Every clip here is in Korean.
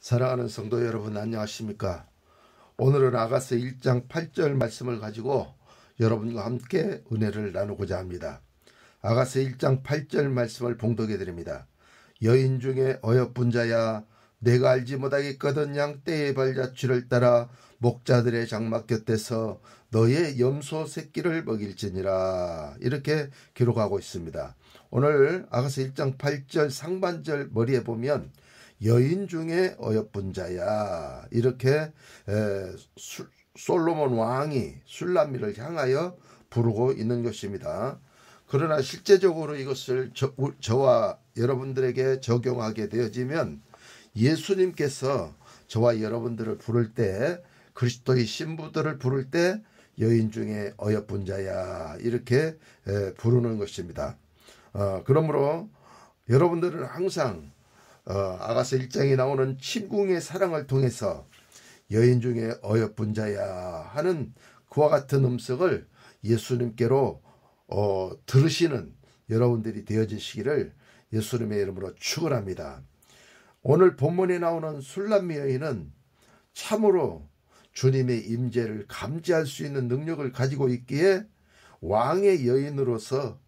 사랑하는 성도 여러분, 안녕하십니까? 오늘은 아가서 1장 8절 말씀을 가지고 여러분과 함께 은혜를 나누고자 합니다. 아가서 1장 8절 말씀을 봉독해 드립니다. 여인 중에 어여쁜 자야, 내가 알지 못하겠거든 양떼의 발자취를 따라 목자들의 장막 곁에서 너의 염소 새끼를 먹일지니라. 이렇게 기록하고 있습니다. 오늘 아가서 1장 8절 상반절 머리에 보면 여인 중에 어여쁜 자야, 이렇게 솔로몬 왕이 술람미를 향하여 부르고 있는 것입니다. 그러나 실제적으로 이것을 저와 여러분들에게 적용하게 되어지면 예수님께서 저와 여러분들을 부를 때, 그리스도의 신부들을 부를 때 여인 중에 어여쁜 자야, 이렇게 부르는 것입니다. 그러므로 여러분들은 항상 아가서 1장에 나오는 침궁의 사랑을 통해서 여인 중에 어여쁜 자야 하는 그와 같은 음성을 예수님께로 들으시는 여러분들이 되어지시기를 예수님의 이름으로 축원합니다. 오늘 본문에 나오는 술람미 여인은 참으로 주님의 임재를 감지할 수 있는 능력을 가지고 있기에 왕의 여인으로서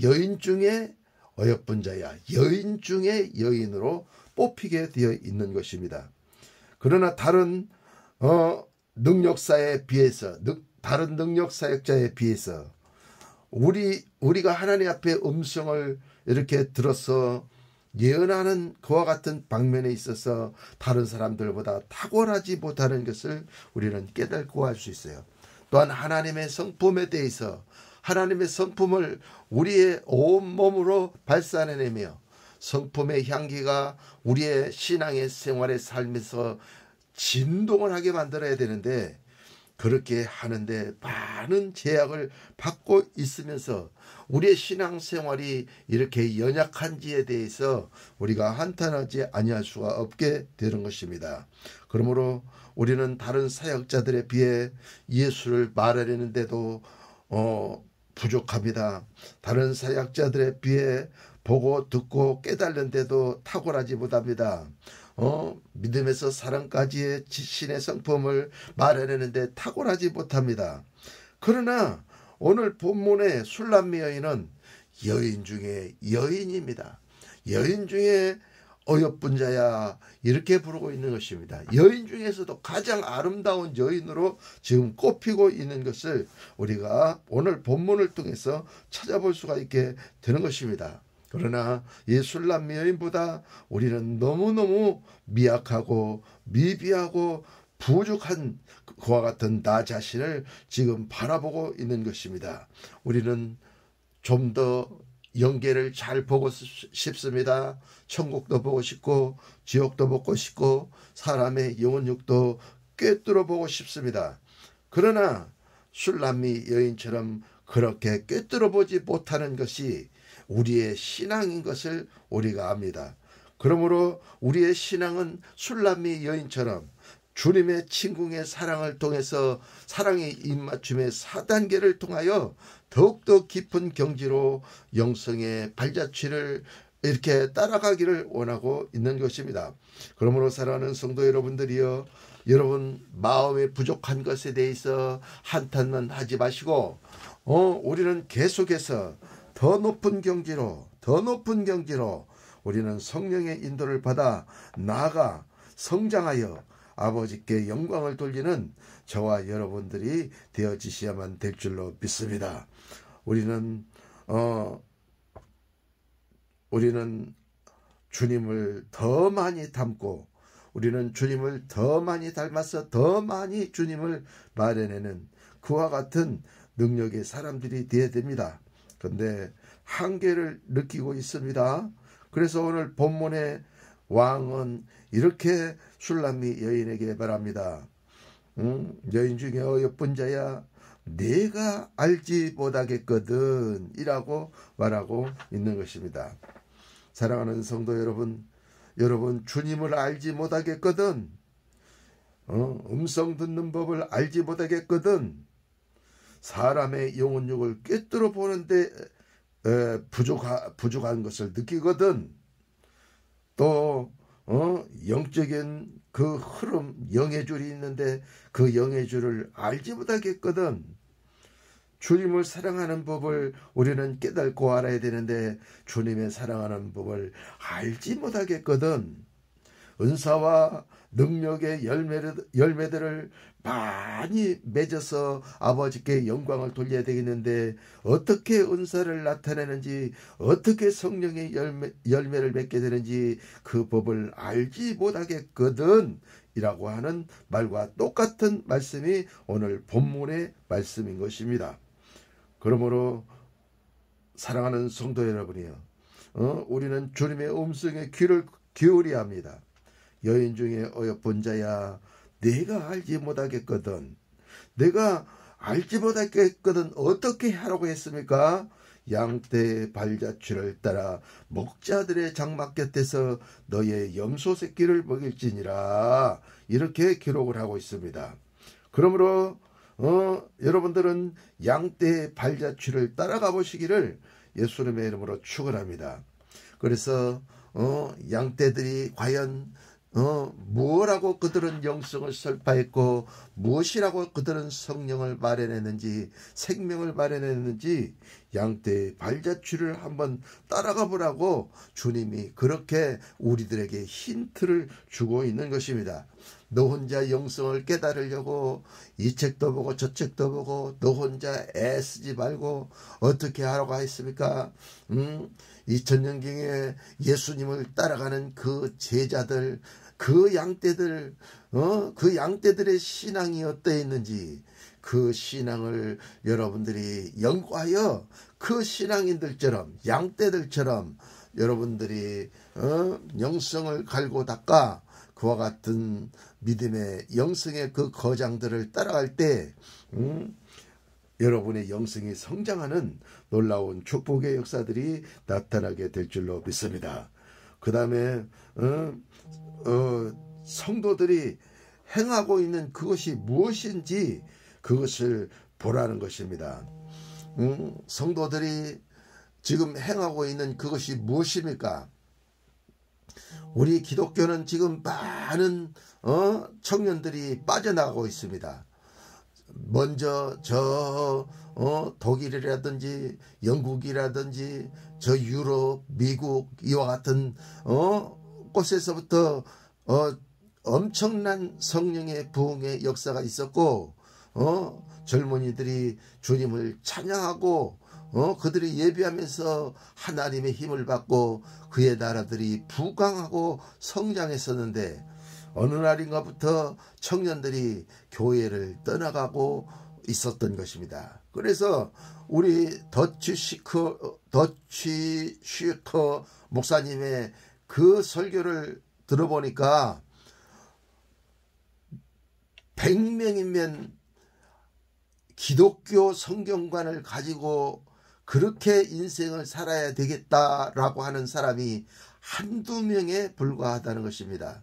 여인 중에 어여쁜 자야, 여인 중에 여인으로 뽑히게 되어 있는 것입니다. 그러나 다른 능력사에 비해서, 다른 능력사역자에 비해서 우리가 하나님 앞에 음성을 이렇게 들어서 예언하는 그와 같은 방면에 있어서 다른 사람들보다 탁월하지 못하는 것을 우리는 깨닫고 할 수 있어요. 또한 하나님의 성품에 대해서 하나님의 성품을 우리의 온몸으로 발산해내며 성품의 향기가 우리의 신앙의 생활의 삶에서 진동을 하게 만들어야 되는데, 그렇게 하는데 많은 제약을 받고 있으면서 우리의 신앙생활이 이렇게 연약한지에 대해서 우리가 한탄하지 아니할 수가 없게 되는 것입니다. 그러므로 우리는 다른 사역자들에 비해 예수를 말하려는데도 부족합니다. 다른 사역자들에 비해 보고 듣고 깨달는데도 탁월하지 못합니다. 믿음에서 사랑까지의 신의 성품을 말해내는데 탁월하지 못합니다. 그러나 오늘 본문의 술람미 여인은 여인 중에 여인입니다. 여인 중에 어여쁜 자야, 이렇게 부르고 있는 것입니다. 여인 중에서도 가장 아름다운 여인으로 지금 꼽히고 있는 것을 우리가 오늘 본문을 통해서 찾아볼 수가 있게 되는 것입니다. 그러나 이 술람미 여인보다 우리는 너무너무 미약하고 미비하고 부족한 그와 같은 나 자신을 지금 바라보고 있는 것입니다. 우리는 좀 더 영계를 잘 보고 싶습니다. 천국도 보고 싶고 지옥도 보고 싶고 사람의 영혼육도 꿰뚫어 보고 싶습니다. 그러나 술람미 여인처럼 그렇게 꿰뚫어 보지 못하는 것이 우리의 신앙인 것을 우리가 압니다. 그러므로 우리의 신앙은 술람미 여인처럼 주님의 침궁의 사랑을 통해서 사랑의 입맞춤의 4단계를 통하여 더욱더 깊은 경지로 영성의 발자취를 이렇게 따라가기를 원하고 있는 것입니다. 그러므로 사랑하는 성도 여러분들이여, 여러분 마음에 부족한 것에 대해서 한탄만 하지 마시고 우리는 계속해서 더 높은 경지로 우리는 성령의 인도를 받아 나아가 성장하여 아버지께 영광을 돌리는 저와 여러분들이 되어지셔야만 될 줄로 믿습니다. 우리는 주님을 더 많이 닮고 우리는 주님을 더 많이 닮아서 더 많이 주님을 말해내는 그와 같은 능력의 사람들이 되어야 됩니다. 그런데 한계를 느끼고 있습니다. 그래서 오늘 본문의 왕은 이렇게 술람미 여인에게 말합니다. 여인 중에 어여쁜 자야, 내가 알지 못하겠거든 이라고 말하고 있는 것입니다. 사랑하는 성도 여러분, 주님을 알지 못하겠거든, 음성 듣는 법을 알지 못하겠거든, 사람의 영혼육을 꿰뚫어 보는데 부족한 것을 느끼거든, 또 영적인 그 흐름, 영의 줄이 있는데 그 영의 줄을 알지 못하겠거든. 주님을 사랑하는 법을 우리는 깨닫고 알아야 되는데 주님의 사랑하는 법을 알지 못하겠거든. 은사와 능력의 열매들을 많이 맺어서 아버지께 영광을 돌려야 되겠는데 어떻게 은사를 나타내는지 어떻게 성령의 열매를 맺게 되는지 그 법을 알지 못하겠거든 이라고 하는 말과 똑같은 말씀이 오늘 본문의 말씀인 것입니다. 그러므로 사랑하는 성도 여러분이요, 우리는 주님의 음성에 귀를 기울여야 합니다. 여인 중에 어여쁜 자야, 내가 알지 못하겠거든. 내가 알지 못하겠거든 어떻게 하라고 했습니까? 양떼의 발자취를 따라 목자들의 장막 곁에서 너의 염소 새끼를 먹일지니라. 이렇게 기록을 하고 있습니다. 그러므로 여러분들은 양떼의 발자취를 따라가 보시기를 예수님의 이름으로 축원합니다. 그래서 양떼들이 과연 무엇이라고 그들은 영성을 설파했고 무엇이라고 그들은 성령을 마련했는지 생명을 마련했는지 양떼의 발자취를 한번 따라가 보라고 주님이 그렇게 우리들에게 힌트를 주고 있는 것입니다. 너 혼자 영성을 깨달으려고 이 책도 보고 저 책도 보고 너 혼자 애쓰지 말고 어떻게 하라고 했습니까? 2000년경에 예수님을 따라가는 그 제자들, 그 양떼들, 그 양떼들의 신앙이 어떠했는지 그 신앙을 여러분들이 연구하여 그 신앙인들처럼 양떼들처럼 여러분들이 영성을 갈고 닦아 그와 같은 믿음의 영성의 그 거장들을 따라갈 때 여러분의 영성이 성장하는 놀라운 축복의 역사들이 나타나게 될 줄로 믿습니다. 그 다음에 성도들이 행하고 있는 그것이 무엇인지 그것을 보라는 것입니다. 성도들이 지금 행하고 있는 그것이 무엇입니까? 우리 기독교는 지금 많은 청년들이 빠져나가고 있습니다. 먼저 독일이라든지 영국이라든지 저 유럽, 미국 이와 같은 곳에서부터 엄청난 성령의 부흥의 역사가 있었고 젊은이들이 주님을 찬양하고 그들이 예배하면서 하나님의 힘을 받고 그의 나라들이 부강하고 성장했었는데 어느 날인가부터 청년들이 교회를 떠나가고 있었던 것입니다. 그래서 우리 더치 슈커 목사님의 그 설교를 들어보니까 100명이면 기독교 성경관을 가지고 그렇게 인생을 살아야 되겠다라고 하는 사람이 한두 명에 불과하다는 것입니다.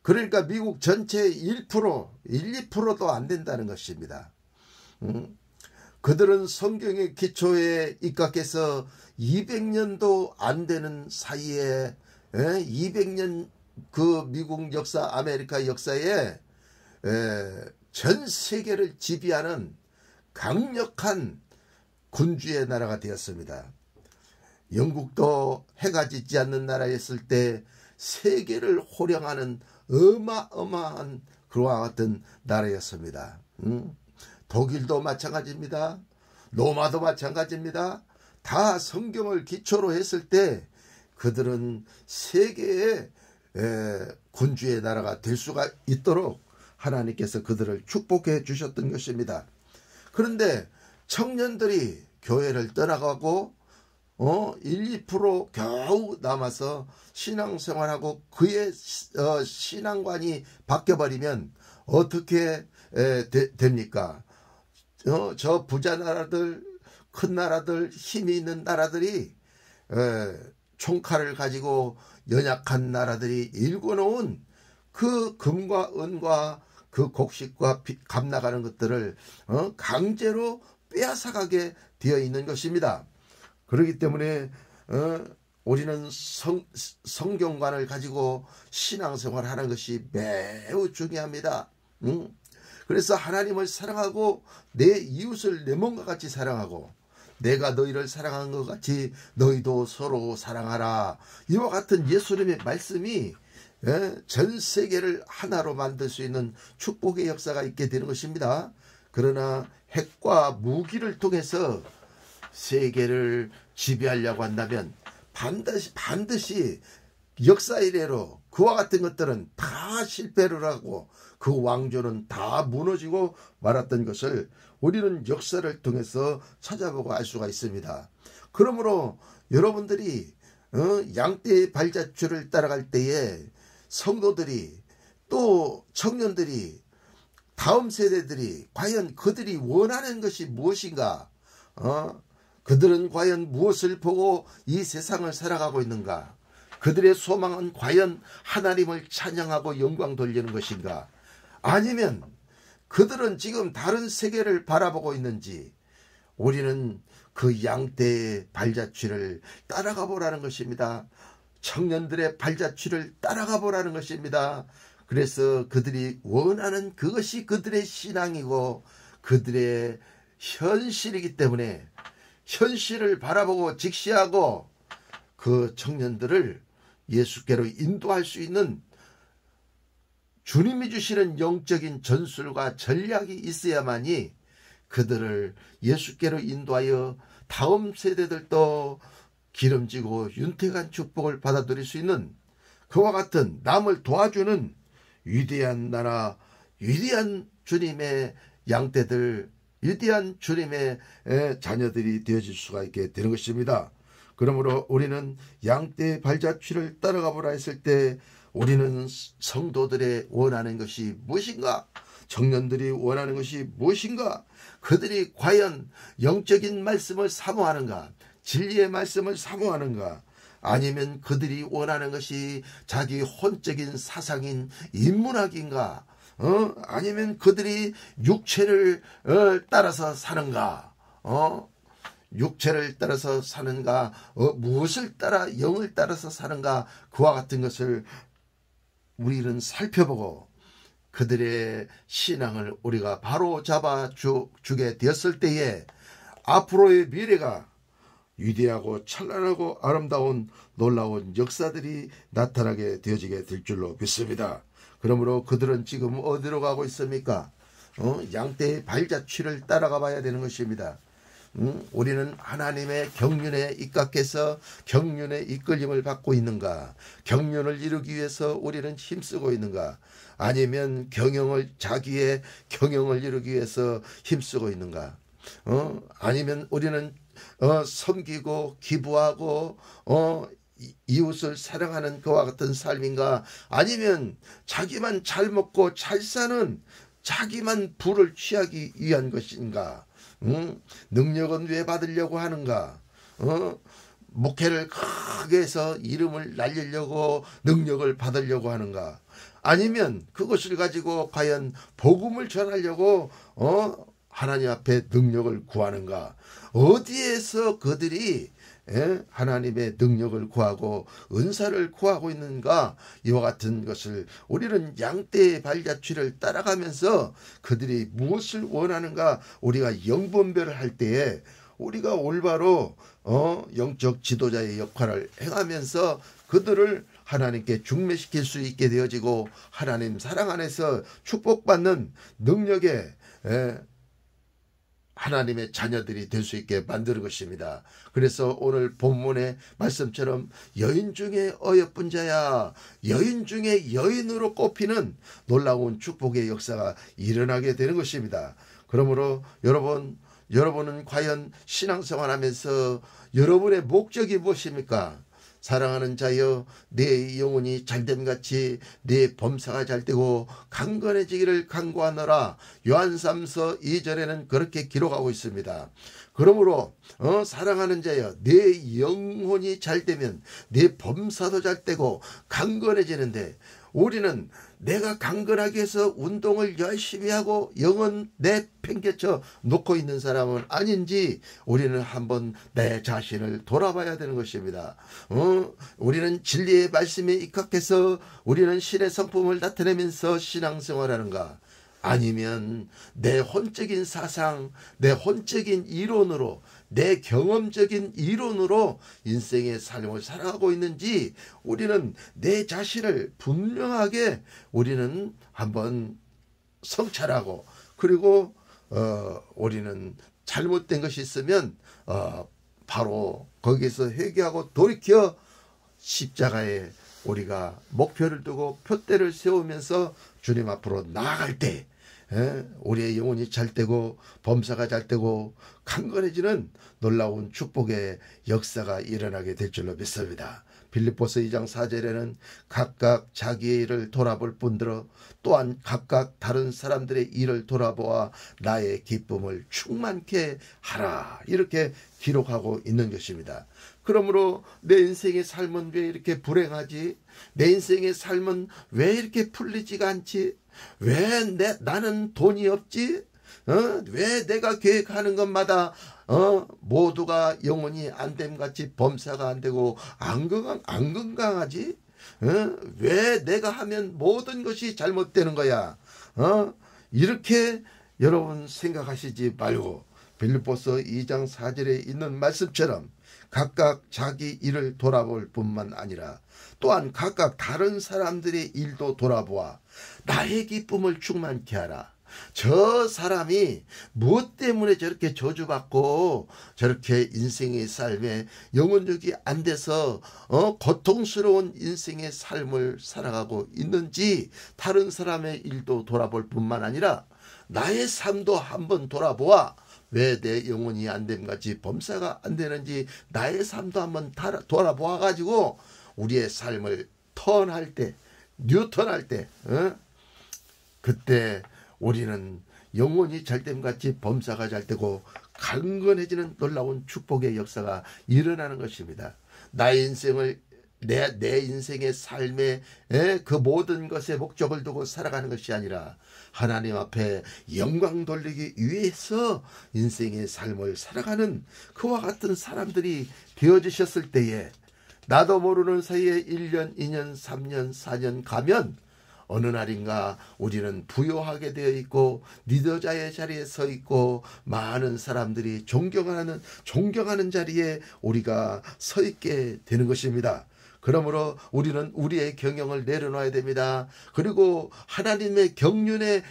그러니까 미국 전체의 1%, 2%도 안 된다는 것입니다. 그들은 성경의 기초에 입각해서 200년도 안 되는 사이에 200년 그 미국 역사, 아메리카 역사에 전 세계를 지배하는 강력한 군주의 나라가 되었습니다. 영국도 해가 짓지 않는 나라였을 때 세계를 호령하는 어마어마한 그와 같은 나라였습니다. 독일도 마찬가지입니다. 로마도 마찬가지입니다. 다 성경을 기초로 했을 때 그들은 세계의 군주의 나라가 될 수가 있도록 하나님께서 그들을 축복해 주셨던 것입니다. 그런데 청년들이 교회를 떠나가고 1, 2% 겨우 남아서 신앙생활하고 그의 신앙관이 바뀌어버리면 어떻게 됩니까? 저 부자 나라들, 큰 나라들, 힘이 있는 나라들이 총칼을 가지고 연약한 나라들이 일궈놓은 그 금과 은과 그 곡식과 값 나가는 것들을 강제로 빼앗아가게 되어 있는 것입니다. 그렇기 때문에 우리는 성경관을 가지고 신앙생활을 하는 것이 매우 중요합니다. 그래서 하나님을 사랑하고 내 이웃을 내 몸과 같이 사랑하고 내가 너희를 사랑한 것 같이 너희도 서로 사랑하라. 이와 같은 예수님의 말씀이 전 세계를 하나로 만들 수 있는 축복의 역사가 있게 되는 것입니다. 그러나 핵과 무기를 통해서 세계를 지배하려고 한다면 반드시 역사 이래로 그와 같은 것들은 다 실패를 하고 그 왕조는 다 무너지고 말았던 것을 우리는 역사를 통해서 찾아보고 알 수가 있습니다. 그러므로 여러분들이 양떼의 발자취를 따라갈 때에 성도들이 또 청년들이 다음 세대들이 과연 그들이 원하는 것이 무엇인가? 그들은 과연 무엇을 보고 이 세상을 살아가고 있는가? 그들의 소망은 과연 하나님을 찬양하고 영광 돌리는 것인가? 아니면 그들은 지금 다른 세계를 바라보고 있는지 우리는 그 양떼의 발자취를 따라가 보라는 것입니다. 청년들의 발자취를 따라가 보라는 것입니다. 그래서 그들이 원하는 그것이 그들의 신앙이고 그들의 현실이기 때문에 현실을 바라보고 직시하고 그 청년들을 예수께로 인도할 수 있는 주님이 주시는 영적인 전술과 전략이 있어야만이 그들을 예수께로 인도하여 다음 세대들도 기름지고 윤택한 축복을 받아들일 수 있는 그와 같은 남을 도와주는 위대한 나라, 위대한 주님의 양떼들, 위대한 주님의 자녀들이 되어질 수가 있게 되는 것입니다. 그러므로 우리는 양떼의 발자취를 따라가 보라 했을 때 우리는 성도들의 원하는 것이 무엇인가? 청년들이 원하는 것이 무엇인가? 그들이 과연 영적인 말씀을 사모하는가? 진리의 말씀을 사모하는가? 아니면 그들이 원하는 것이 자기 혼적인 사상인 인문학인가? 아니면 그들이 육체를 따라서 사는가? 육체를 따라서 사는가? 무엇을 따라 영을 따라서 사는가? 그와 같은 것을 우리는 살펴보고 그들의 신앙을 우리가 바로 잡아주게 되었을 때에 앞으로의 미래가 위대하고 찬란하고 아름다운 놀라운 역사들이 나타나게 되어지게 될 줄로 믿습니다. 그러므로 그들은 지금 어디로 가고 있습니까? 양떼의 발자취를 따라가 봐야 되는 것입니다. 우리는 하나님의 경륜에 입각해서 경륜의 이끌림을 받고 있는가? 경륜을 이루기 위해서 우리는 힘쓰고 있는가? 아니면 자기의 경영을 이루기 위해서 힘쓰고 있는가? 아니면 우리는 섬기고 기부하고 이웃을 사랑하는 그와 같은 삶인가? 아니면 자기만 잘 먹고 잘 사는 자기만 부를 취하기 위한 것인가? 능력은 왜 받으려고 하는가? 목회를 크게 해서 이름을 날리려고 능력을 받으려고 하는가? 아니면 그것을 가지고 과연 복음을 전하려고 하나님 앞에 능력을 구하는가? 어디에서 그들이 하나님의 능력을 구하고 은사를 구하고 있는가? 이와 같은 것을 우리는 양떼의 발자취를 따라가면서 그들이 무엇을 원하는가? 우리가 영분별을 할 때에 우리가 올바로 영적 지도자의 역할을 행하면서 그들을 하나님께 중매시킬 수 있게 되어지고 하나님 사랑 안에서 축복받는 능력의 하나님의 자녀들이 될 수 있게 만드는 것입니다. 그래서 오늘 본문의 말씀처럼 여인 중에 어여쁜 자야, 여인 중에 여인으로 꼽히는 놀라운 축복의 역사가 일어나게 되는 것입니다. 그러므로 여러분은 과연 신앙생활하면서 여러분의 목적이 무엇입니까? 사랑하는 자여, 내 영혼이 잘됨같이 내 범사가 잘되고 강건해지기를 간구하노라. 요한 3서 2절에는 그렇게 기록하고 있습니다. 그러므로 사랑하는 자여, 내 영혼이 잘 되면 내 범사도 잘 되고 강건해지는데, 우리는 내가 강건하게 해서 운동을 열심히 하고 영혼 내팽개쳐 놓고 있는 사람은 아닌지 우리는 한번 내 자신을 돌아봐야 되는 것입니다. 우리는 진리의 말씀에 입각해서 우리는 신의 성품을 나타내면서 신앙생활하는가? 아니면 내 혼적인 사상, 내 혼적인 이론으로, 내 경험적인 이론으로 인생의 삶을 살아가고 있는지 우리는 내 자신을 분명하게 우리는 한번 성찰하고, 그리고 우리는 잘못된 것이 있으면 바로 거기에서 회개하고 돌이켜 십자가에 우리가 목표를 두고 표대를 세우면서 주님 앞으로 나아갈 때 우리의 영혼이 잘 되고 범사가 잘 되고 강건해지는 놀라운 축복의 역사가 일어나게 될 줄로 믿습니다. 빌립보서 2장 4절에는 각각 자기의 일을 돌아볼 뿐더러 또한 각각 다른 사람들의 일을 돌아보아 나의 기쁨을 충만케 하라, 이렇게 기록하고 있는 것입니다. 그러므로 내 인생의 삶은 왜 이렇게 불행하지? 내 인생의 삶은 왜 이렇게 풀리지가 않지? 왜 나는 돈이 없지? 왜 내가 계획하는 것마다 모두가 영혼이 안됨같이 범사가 안되고 안 건강하지? 왜 내가 하면 모든 것이 잘못되는 거야? 이렇게 여러분 생각하시지 말고 빌립보서 2장 4절에 있는 말씀처럼 각각 자기 일을 돌아볼 뿐만 아니라 또한 각각 다른 사람들의 일도 돌아보아 나의 기쁨을 충만케 하라. 저 사람이 무엇 때문에 저렇게 저주받고 저렇게 인생의 삶에 영혼력이 안 돼서 고통스러운 인생의 삶을 살아가고 있는지 다른 사람의 일도 돌아볼 뿐만 아니라 나의 삶도 한번 돌아보아 왜 내 영혼이 안됨같이 범사가 안 되는지 나의 삶도 한번 돌아보아 가지고 우리의 삶을 턴할 때, 뉴턴할 때, 그때 우리는 영혼이 잘됨같이 범사가 잘 되고 강건해지는 놀라운 축복의 역사가 일어나는 것입니다. 나의 인생을 내 인생의 삶에 그 모든 것에 목적을 두고 살아가는 것이 아니라 하나님 앞에 영광 돌리기 위해서 인생의 삶을 살아가는 그와 같은 사람들이 되어지셨을 때에 나도 모르는 사이에 1년, 2년, 3년, 4년 가면 어느 날인가 우리는 부요하게 되어 있고 리더자의 자리에 서 있고 많은 사람들이 존경하는 자리에 우리가 서 있게 되는 것입니다. 그러므로 우리는 우리의 경영을 내려놔야 됩니다. 그리고 하나님의 경륜에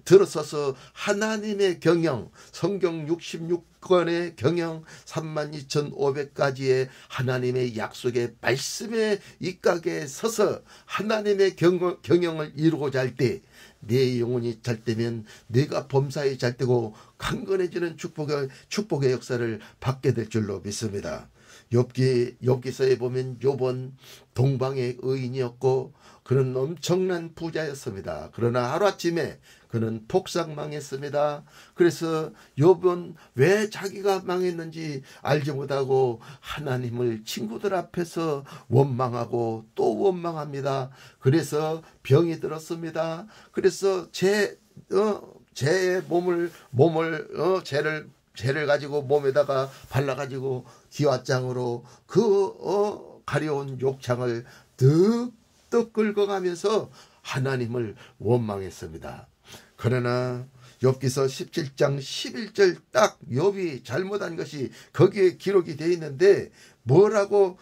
들어서서 하나님의 경영, 성경 66권의 경영 32,500가지의 하나님의 약속의 말씀에 입각에 서서 하나님의 경영을 이루고자 할 때 내 영혼이 잘 되면 내가 범사에 잘 되고 강건해지는 축복의 역사를 받게 될 줄로 믿습니다. 욥기서에 보면 욥은 동방의 의인이었고 그는 엄청난 부자였습니다. 그러나 하루아침에 그는 폭삭망했습니다. 그래서 욥은 왜 자기가 망했는지 알지 못하고 하나님을 친구들 앞에서 원망하고 또 원망합니다. 그래서 병이 들었습니다. 그래서 제 죄를 가지고 몸에다가 발라가지고 기와장으로 가려운 욕창을 득득 긁어가면서 하나님을 원망했습니다. 그러나 욥기서 17장 11절 딱 욥이 잘못한 것이 거기에 기록이 되어 있는데 뭐라고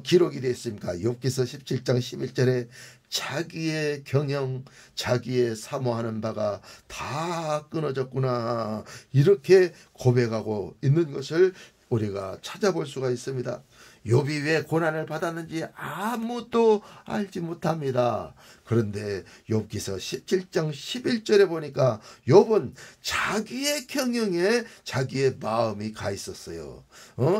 기록이 되어 있습니까? 욥기서 17장 11절에 자기의 경영, 자기의 사모하는 바가 다 끊어졌구나, 이렇게 고백하고 있는 것을 우리가 찾아볼 수가 있습니다. 욥이 왜 고난을 받았는지 아무도 알지 못합니다. 그런데 욥기서 17장 11절에 보니까 욥은 자기의 경영에 자기의 마음이 가 있었어요.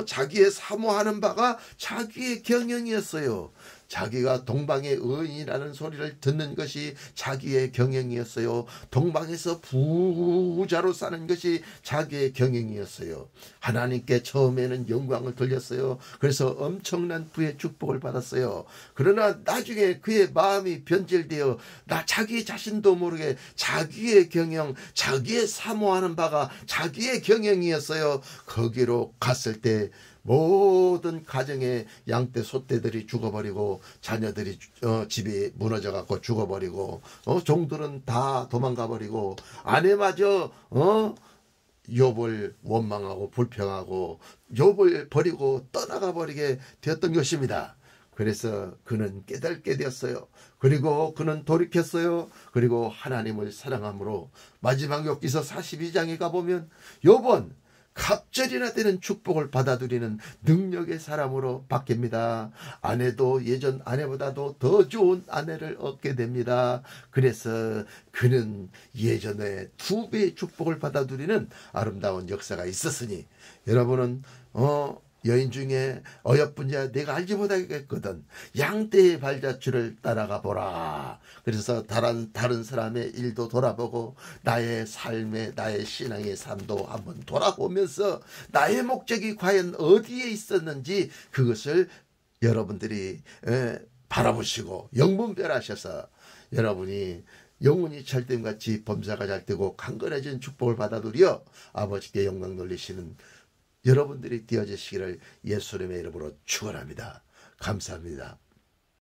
자기의 사모하는 바가 자기의 경영이었어요. 자기가 동방의 의인이라는 소리를 듣는 것이 자기의 경영이었어요. 동방에서 부자로 사는 것이 자기의 경영이었어요. 하나님께 처음에는 영광을 돌렸어요. 그래서 엄청난 부의 축복을 받았어요. 그러나 나중에 그의 마음이 변질되어 자기 자신도 모르게 자기의 경영, 자기의 사모하는 바가 자기의 경영이었어요. 거기로 갔을 때 모든 가정의 양떼 소떼들이 죽어버리고 자녀들이 집이 무너져갖고 죽어버리고 종들은 다 도망가버리고 아내마저 욥을 원망하고 불평하고 욥을 버리고 떠나가버리게 되었던 것입니다. 그래서 그는 깨닫게 되었어요. 그리고 그는 돌이켰어요. 그리고 하나님을 사랑함으로 마지막 욥기서 42장에 가보면 욥은 갑절이나 되는 축복을 받아들이는 능력의 사람으로 바뀝니다. 아내도 예전 아내보다도 더 좋은 아내를 얻게 됩니다. 그래서 그는 예전에 2배의 축복을 받아들이는 아름다운 역사가 있었으니 여러분은 여인 중에 어여쁜 자 내가 알지 못하겠거든 양떼의 발자취를 따라가 보라. 그래서 다른 사람의 일도 돌아보고 나의 삶의 나의 신앙의 삶도 한번 돌아보면서 나의 목적이 과연 어디에 있었는지 그것을 여러분들이 바라보시고 영분별하셔서 여러분이 영혼이 찰됨같이 범사가 잘되고 강건해진 축복을 받아들여 아버지께 영광 돌리시는 여러분들이 되어지시기를 예수님의 이름으로 축원합니다. 감사합니다.